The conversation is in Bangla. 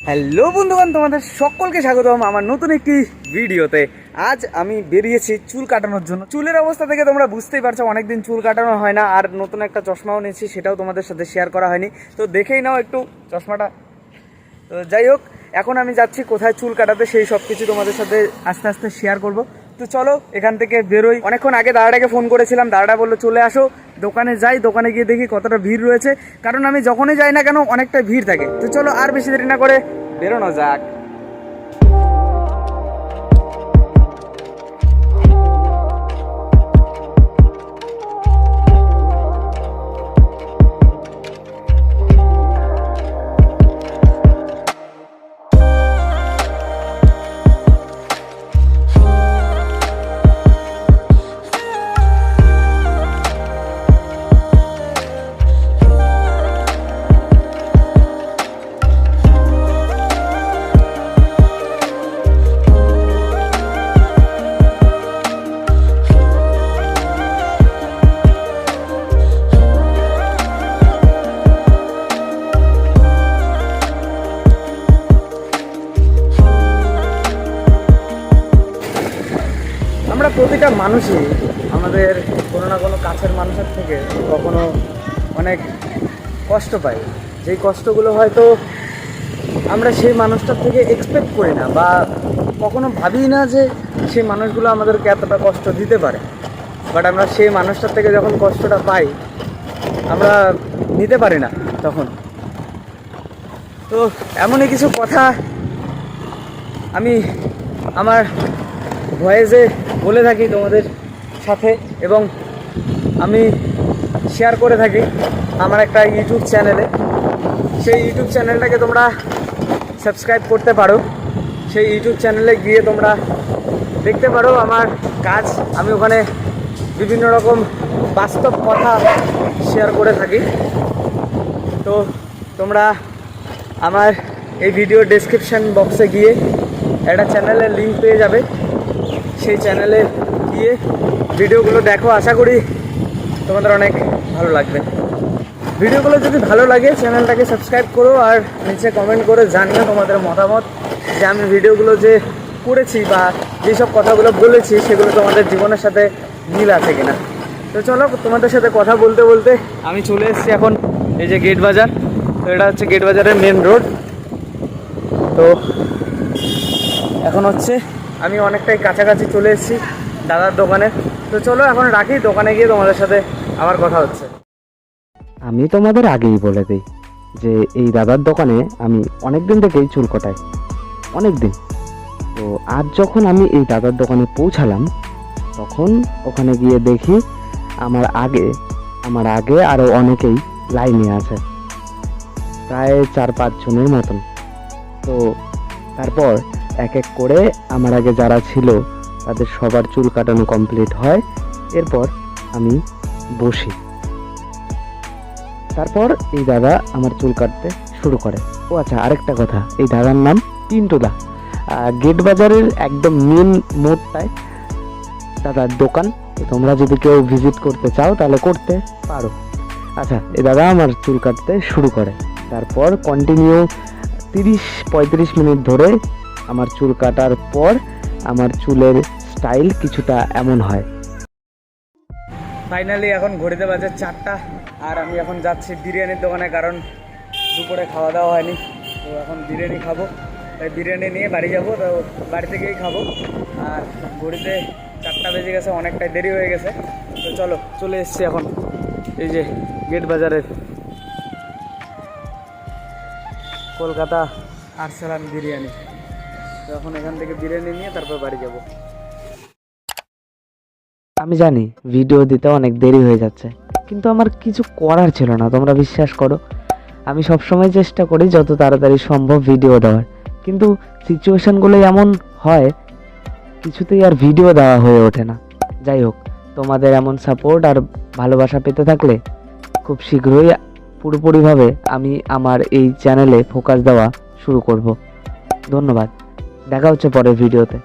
হ্যালো বন্ধুগণ, তোমাদের সকলকে স্বাগতম আমার নতুন একটি ভিডিওতে। আজ আমি বেরিয়েছি চুল কাটানোর জন্য। চুলের অবস্থা থেকে তোমরা বুঝতেই পারছো অনেকদিন চুল কাটানো হয় না, আর নতুন একটা চশমাও নিয়েছি, সেটাও তোমাদের সাথে শেয়ার করা হয়নি। তো দেখেই নাও একটু চশমাটা। তো যাই হোক, এখন আমি যাচ্ছি কোথায় চুল কাটাতে, সেই সব কিছু তোমাদের সাথে আস্তে আস্তে শেয়ার করব। তো চলো এখান থেকে বেরোই। অনেকক্ষণ আগে দাদাটাকে ফোন করেছিলাম, দাদাটা বললো চলে আসো, দোকানে যাই। দোকানে গিয়ে দেখি কতটা ভিড় রয়েছে, কারণ আমি যখনই যাই না কেন অনেকটা ভিড় থাকে। তো চলো আর বেশি দেরি না করে বেরোনো যাক। আমরা প্রতিটা মানুষই আমাদের কোনো না কোনো কাছের মানুষের থেকে কখনো অনেক কষ্ট পাই, যেই কষ্টগুলো হয়তো আমরা সেই মানুষটার থেকে এক্সপেক্ট করি না, বা কখনো ভাবি না যে সেই মানুষগুলো আমাদেরকে এতটা কষ্ট দিতে পারে। বাট আমরা সেই মানুষটার থেকে যখন কষ্টটা পাই, আমরা নিতে পারি না তখন। তো এমনই কিছু কথা আমি আমার ভয়েসে বলে থাকি তোমাদের সাথে, এবং আমি শেয়ার করে থাকি আমার একটা ইউটিউব চ্যানেলে। সেই ইউটিউব চ্যানেলটাকে তোমরা সাবস্ক্রাইব করতে পারো। সেই ইউটিউব চ্যানেলে গিয়ে তোমরা দেখতে পারো আমার কাজ। আমি ওখানে বিভিন্ন রকম বাস্তব কথা শেয়ার করে থাকি। তো তোমরা আমার এই ভিডিও ডেসক্রিপশন বক্সে গিয়ে একটা চ্যানেলের লিঙ্ক পেয়ে যাবে। সেই চ্যানেলে গিয়ে ভিডিওগুলো দেখো, আশা করি তোমাদের অনেক ভালো লাগবে। ভিডিওগুলো যদি ভালো লাগে চ্যানেলটাকে সাবস্ক্রাইব করো, আর নিচে কমেন্ট করে জানিও তোমাদের মতামত, যে আমি ভিডিওগুলো যে করেছি বা যেসব কথাগুলো বলেছি সেগুলো তোমাদের জীবনের সাথে মিল আছে কিনা। তো চলো, তোমাদের সাথে কথা বলতে বলতে আমি চলে এসেছি এখন এই যে গেট বাজার। তো এটা হচ্ছে গেট বাজারের মেন রোড। তো এখন হচ্ছে আমি অনেকটাই কাছাকাছি চলে এসেছি দাদার দোকানে। তো চলো এখন রাখি, দোকানে গিয়ে তোমাদের সাথে আবার কথা হচ্ছে। আমি তোমাদের আগেই বলে দিই যে এই দাদার দোকানে আমি অনেক দিন থেকেই চুল কাটাই, অনেক দিন। তো আজ যখন আমি এই দাদার দোকানে পৌঁছালাম, তখন ওখানে গিয়ে দেখি আমার আগে আরও অনেকেই লাইনে আছে, প্রায় 4-5 জনের মতন। তো তারপর এক এক করে আমার আগে যারা ছিল তাদের সবার চুল কাটানো কমপ্লিট হয়। এরপর আমি বসি। তারপর এই দাদা আমার চুল কাটতে শুরু করে। ও আচ্ছা, আরেকটা কথা, এই দাদার নাম পিন্টুদা। গেট বাজারের একদম মেন মোড়টায় দাদার দোকান। তোমরা যদি কেউ ভিজিট করতে চাও তাহলে করতে পারো। আচ্ছা, এই দাদা আমার চুল কাটতে শুরু করে। তারপর কন্টিনিউ 30-35 মিনিট ধরে আমার চুল কাটার পর আমার চুলের স্টাইল কিছুটা এমন হয়। ফাইনালি এখন ঘড়িতে বাজে 4টা, আর আমি এখন যাচ্ছি বিরিয়ানির দোকানে, কারণ দুপুরে খাওয়া দাওয়া হয়নি। তো এখন বিরিয়ানি খাবো, তাই বিরিয়ানি নিয়ে বাড়ি যাবো। তো বাড়ি থেকেই খাবো। আর ঘড়িতে 4টা বেজে গেছে, অনেকটাই দেরি হয়ে গেছে। তো চলো, চলে এসেছি এখন এই যে গেট বাজারের কলকাতা আরসালান বিরিয়ানি। তো এখন এখান থেকে বিরিয়ানি নিয়ে তারপর বাড়ি যাব। আমি জানি ভিডিও দিতে অনেক দেরি হয়ে যাচ্ছে, কিন্তু আমার কিছু করার ছিল না, তোমরা বিশ্বাস করো। আমি সবসময় চেষ্টা করি যত তাড়াতাড়ি সম্ভব ভিডিও দেওয়ার, কিন্তু সিচুয়েশনগুলো এমন হয় কিছুতেই আর ভিডিও দেওয়া হয়ে ওঠে না। যাই হোক, তোমাদের এমন সাপোর্ট আর ভালোবাসা পেতে থাকলে খুব শীঘ্রই পুরোপুরিভাবে আমি আমার এই চ্যানেলে ফোকাস দেওয়া শুরু করব। ধন্যবাদ, দেখা হচ্ছে পরের ভিডিওতে।